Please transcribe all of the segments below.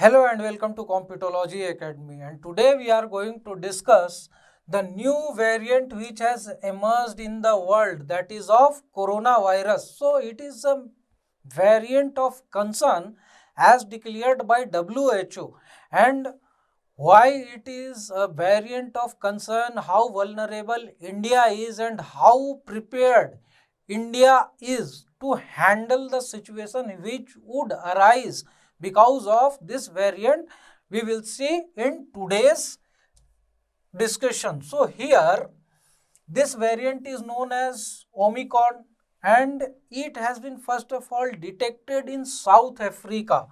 Hello and welcome to Computology Academy, and today we are going to discuss the new variant which has emerged in the world, that is of coronavirus. So it is a variant of concern as declared by WHO, and why it is a variant of concern, how vulnerable India is and how prepared India is to handle the situation which would arise because of this variant, we will see in today's discussion. So here this variant is known as Omicron, and it has been first of all detected in South Africa.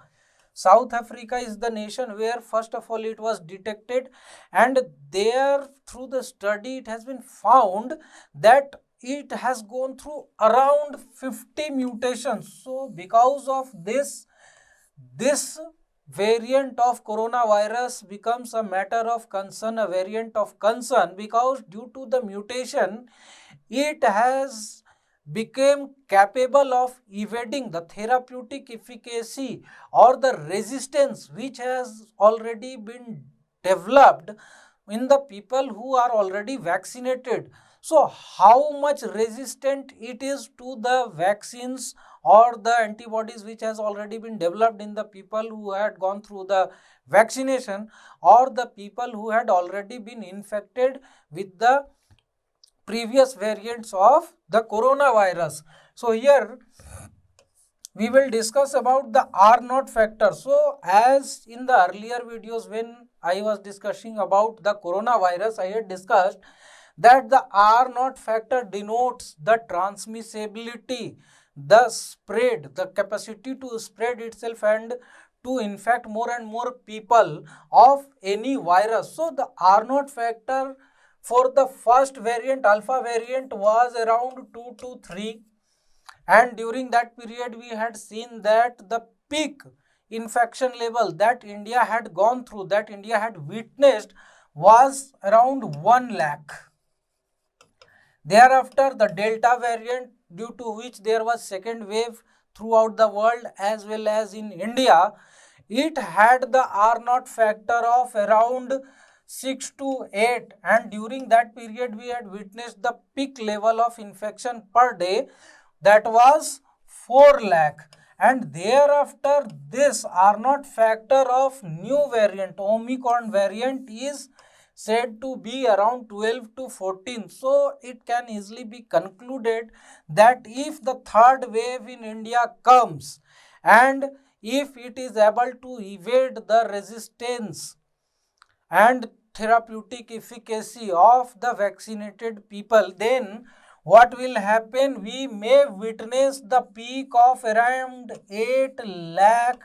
South Africa is the nation where first of all it was detected, and there through the study it has been found that it has gone through around 50 mutations. So because of this variant of coronavirus becomes a matter of concern, a variant of concern, because due to the mutation it has became capable of evading the therapeutic efficacy or the resistance which has already been developed in the people who are already vaccinated. So how much resistant it is to the vaccines or the antibodies which has already been developed in the people who had gone through the vaccination, or the people who had already been infected with the previous variants of the coronavirus. So here we will discuss about the R naught factor. So as in the earlier videos when I was discussing about the coronavirus, I had discussed that the R naught factor denotes the transmissibility, the spread, the capacity to spread itself and to infect more and more people of any virus. So the R naught factor for the first variant, alpha variant, was around 2 to 3, and during that period we had seen that the peak infection level that India had gone through, that India had witnessed, was around 1 lakh. Thereafter the Delta variant, due to which there was second wave throughout the world as well as in India, it had the R naught factor of around 6 to 8, and during that period we had witnessed the peak level of infection per day, that was 4 lakh. And thereafter this R naught factor of new variant, Omicron variant, is said to be around 12 to 14. So it can easily be concluded that if the third wave in India comes, and if it is able to evade the resistance and therapeutic efficacy of the vaccinated people, then what will happen? We may witness the peak of around 8 lakh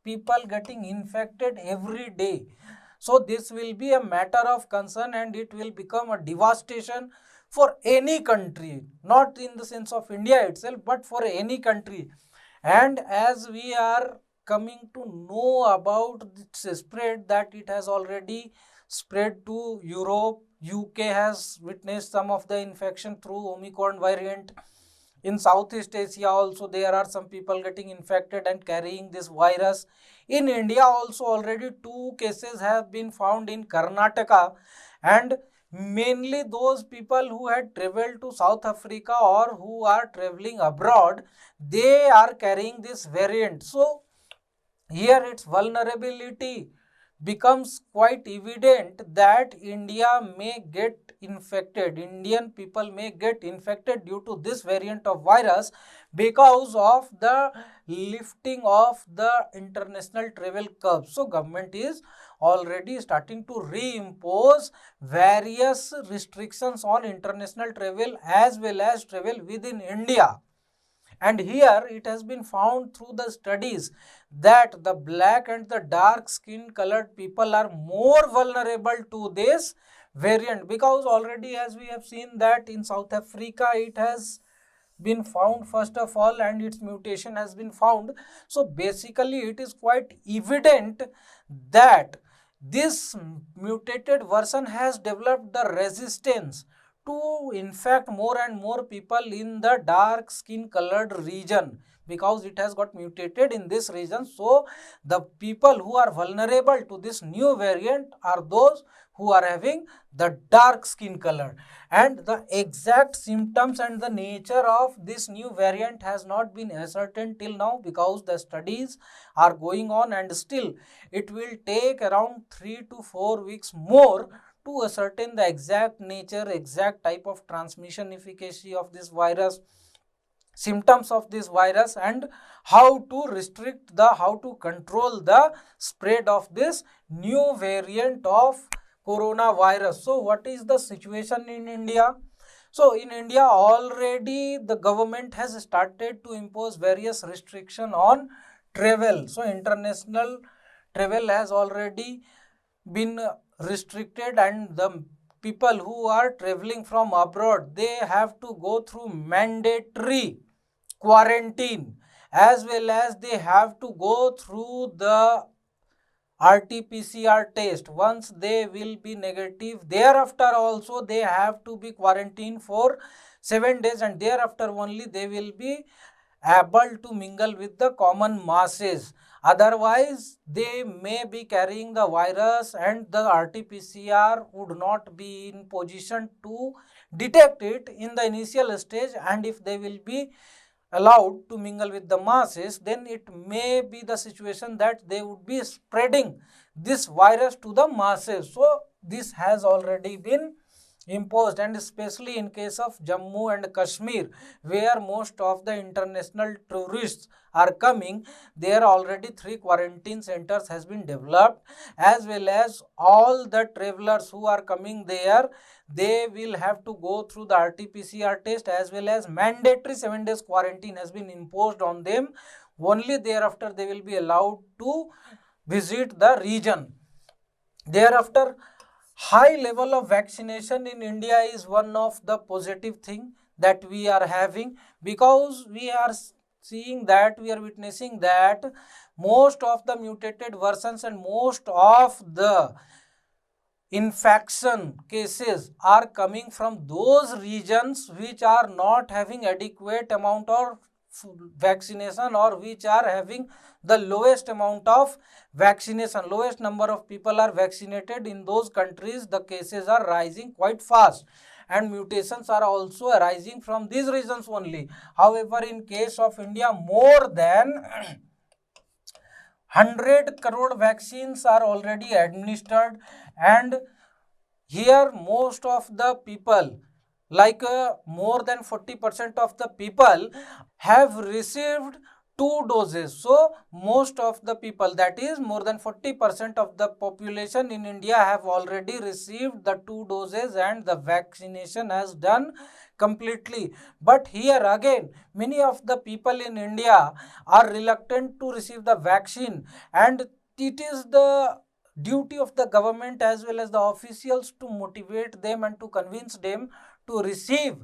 people getting infected every day. So this will be a matter of concern, and it will become a devastation for any country, not in the sense of India itself, but for any country. And as we are coming to know about this spread, that it has already spread to Europe, UK has witnessed some of the infection through Omicron variant. In Southeast Asia also there are some people getting infected and carrying this virus. In India also already 2 cases have been found in Karnataka, and mainly those people who had traveled to South Africa or who are traveling abroad, they are carrying this variant. So here its vulnerability becomes quite evident that India may get infected, Indian people may get infected due to this variant of virus, because of the lifting of the international travel curve. So government is already starting to reimpose various restrictions on international travel as well as travel within India. And here it has been found through the studies that the black and the dark skin colored people are more vulnerable to this variant, because already as we have seen that in South Africa it has been found first of all, and its mutation has been found. So basically it is quite evident that this mutated version has developed the resistance to infect more and more people in the dark skin colored region, because it has got mutated in this region. So the people who are vulnerable to this new variant are those who are having the dark skin color, and the exact symptoms and the nature of this new variant has not been ascertained till now, because the studies are going on, and still it will take around 3 to 4 weeks more to ascertain the exact nature, exact type of transmission efficacy of this virus, symptoms of this virus, and how to restrict the, how to control the spread of this new variant of coronavirus. So what is the situation in India? So in India already the government has started to impose various restriction on travel. So international travel has already been restricted, and the people who are traveling from abroad, they have to go through mandatory quarantine, as well as they have to go through the RT-PCR test. Once they will be negative, thereafter also they have to be quarantined for 7 days, and thereafter only they will be able to mingle with the common masses. Otherwise, they may be carrying the virus, and the RT-PCR would not be in position to detect it in the initial stage, and if they will be allowed to mingle with the masses, then it may be the situation that they would be spreading this virus to the masses. So this has already been imposed, and especially in case of Jammu and Kashmir, where most of the international tourists are coming, there already 3 quarantine centers has been developed, as well as all the travelers who are coming there, they will have to go through the RT-PCR test, as well as mandatory 7 days quarantine has been imposed on them. Only thereafter they will be allowed to visit the region. Thereafter, high level of vaccination in India is one of the positive thing that we are having, because we are seeing that, we are witnessing that most of the mutated versions and most of the infection cases are coming from those regions which are not having adequate amount of vaccination, or which are having the lowest amount of vaccination. Lowest number of people are vaccinated. In those countries the cases are rising quite fast, and mutations are also arising from these regions only. However, in case of India, more than 100 crore vaccines are already administered, and here most of the people, like more than 40% of the people have received 2 doses. So most of the people, that is more than 40% of the population in India, have already received the 2 doses, and the vaccination has done completely. But here again, many of the people in India are reluctant to receive the vaccine, and it is the duty of the government as well as the officials to motivate them and to convince them to receive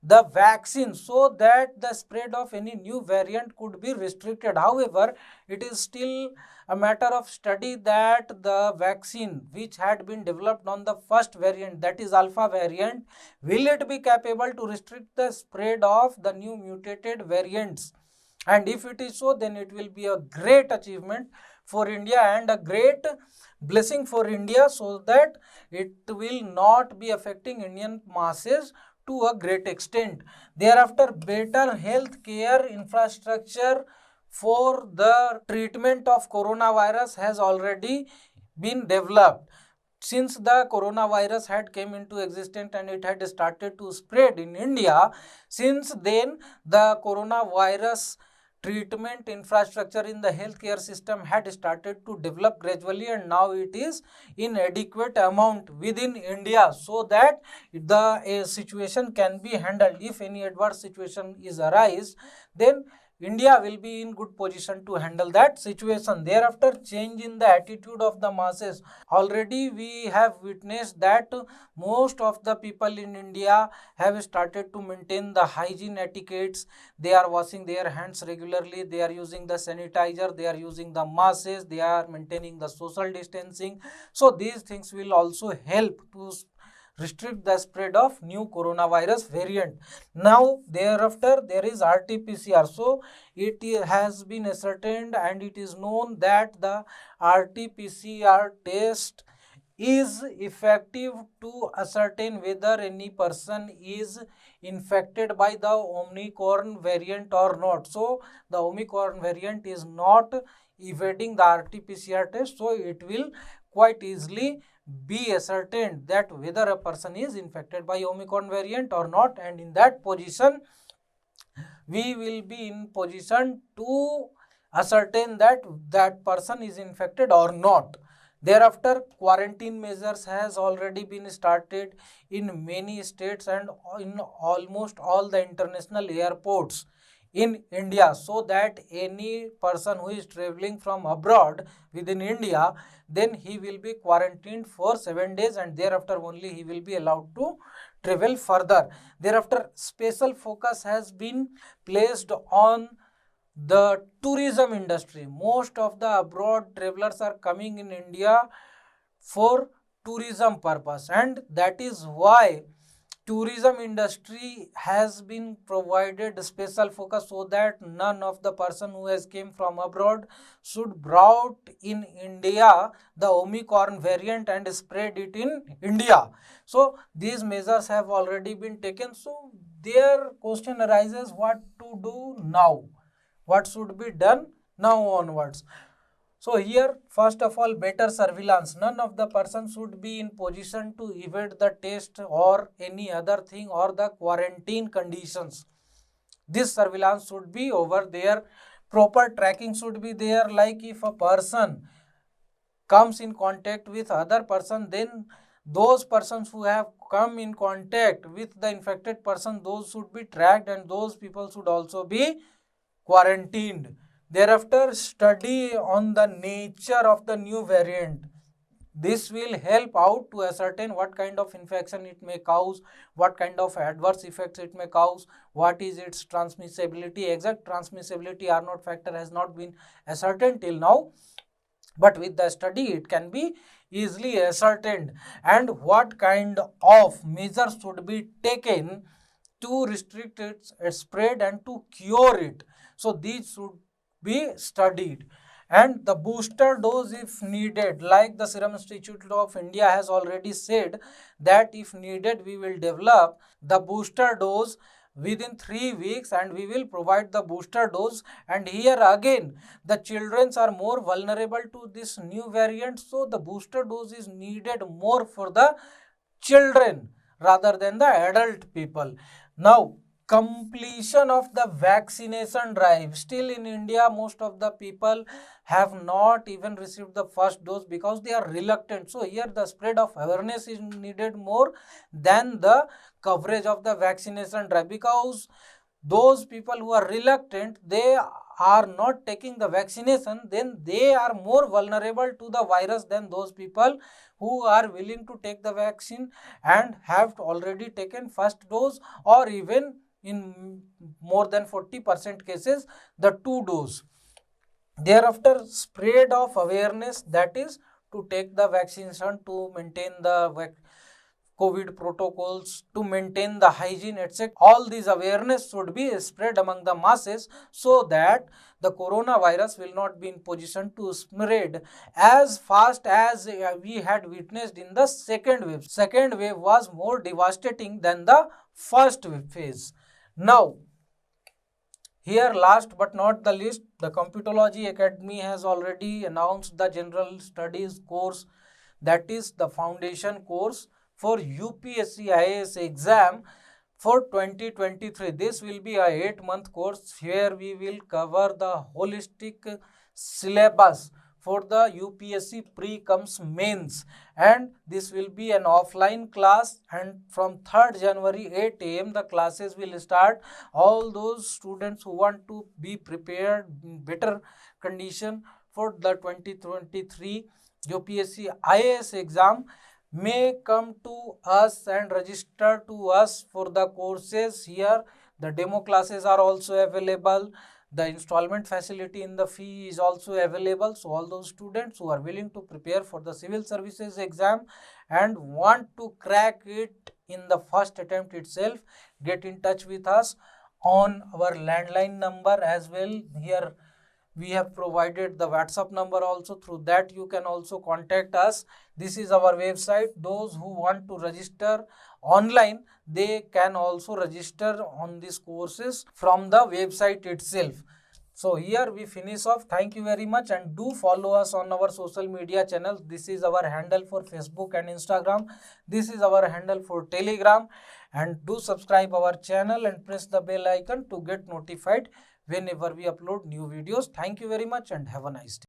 the vaccine, so that the spread of any new variant could be restricted. However, it is still a matter of study that the vaccine which had been developed on the first variant, that is alpha variant, will it be capable to restrict the spread of the new mutated variants? And if it is so, then it will be a great achievement for India and a great blessing for India, so that it will not be affecting Indian masses to a great extent. Thereafter, better health care infrastructure for the treatment of coronavirus has already been developed. Since the coronavirus had came into existence and it had started to spread in India, since then the coronavirus treatment infrastructure in the healthcare system had started to develop gradually, and now it is in adequate amount within India, so that the situation can be handled. If any adverse situation is arise, then India will be in good position to handle that situation. Thereafter, change in the attitude of the masses. Already we have witnessed that most of the people in India have started to maintain the hygiene etiquettes. They are washing their hands regularly, they are using the sanitizer, they are using the masks, they are maintaining the social distancing. So these things will also help to restrict the spread of new coronavirus variant. Now thereafter there is RT-PCR. So it has been ascertained and it is known that the RT-PCR test is effective to ascertain whether any person is infected by the Omicron variant or not. So the Omicron variant is not evading the RT-PCR test, so it will quite easily be ascertained that whether a person is infected by Omicron variant or not, and in that position we will be in position to ascertain that that person is infected or not. Thereafter, quarantine measures has already been started in many states and in almost all the international airports in India, so that any person who is traveling from abroad within India, then he will be quarantined for 7 days and thereafter only he will be allowed to travel further. Thereafter, special focus has been placed on the tourism industry. Most of the abroad travelers are coming in India for tourism purpose, and that is why tourism industry has been provided special focus so that none of the person who has came from abroad should brought in India the Omicron variant and spread it in India. So these measures have already been taken. So their question arises, what to do now? What should be done now onwards? So here, first of all, better surveillance. None of the person should be in position to evade the test or any other thing or the quarantine conditions. This surveillance should be over there. Proper tracking should be there. Like if a person comes in contact with other person, then those persons who have come in contact with the infected person, those should be tracked and those people should also be quarantined. Thereafter, study on the nature of the new variant. This will help out to ascertain what kind of infection it may cause, what kind of adverse effects it may cause, what is its transmissibility. Exact transmissibility R naught factor has not been ascertained till now, but with the study it can be easily ascertained. And what kind of measures should be taken to restrict its spread and to cure it. So these should be studied. And the booster dose if needed, like the Serum Institute of India has already said that if needed we will develop the booster dose within 3 weeks and we will provide the booster dose. And here again the children are more vulnerable to this new variant, so the booster dose is needed more for the children rather than the adult people. Now, completion of the vaccination drive. Still in India, most of the people have not even received the first dose because they are reluctant. So here the spread of awareness is needed more than the coverage of the vaccination drive, because those people who are reluctant, they are not taking the vaccination, then they are more vulnerable to the virus than those people who are willing to take the vaccine and have already taken first dose, or even in more than 40% cases the 2 dose. Thereafter, spread of awareness, that is to take the vaccination, to maintain the COVID protocols, to maintain the hygiene, etc. All these awareness should be spread among the masses so that the coronavirus will not be in position to spread as fast as we had witnessed in the second wave. Second wave was more devastating than the first phase. Now, here last but not the least, the Computology Academy has already announced the General Studies course, that is the foundation course for UPSC IAS exam for 2023. This will be a 8-month course where we will cover the holistic syllabus for the UPSC pre-comes mains, and this will be an offline class, and from 3rd January 8 AM the classes will start. All those students who want to be prepared in better condition for the 2023 UPSC IAS exam may come to us and register to us for the courses. Here the demo classes are also available. The installment facility in the fee is also available. So all those students who are willing to prepare for the civil services exam and want to crack it in the first attempt itself, get in touch with us on our landline number as well. Here we have provided the WhatsApp number also. Through that you can also contact us. This is our website. Those who want to register online, they can also register on these courses from the website itself. So here we finish off. Thank you very much, and do follow us on our social media channels. This is our handle for Facebook and Instagram. This is our handle for Telegram, and do subscribe our channel and press the bell icon to get notified whenever we upload new videos. Thank you very much and have a nice day.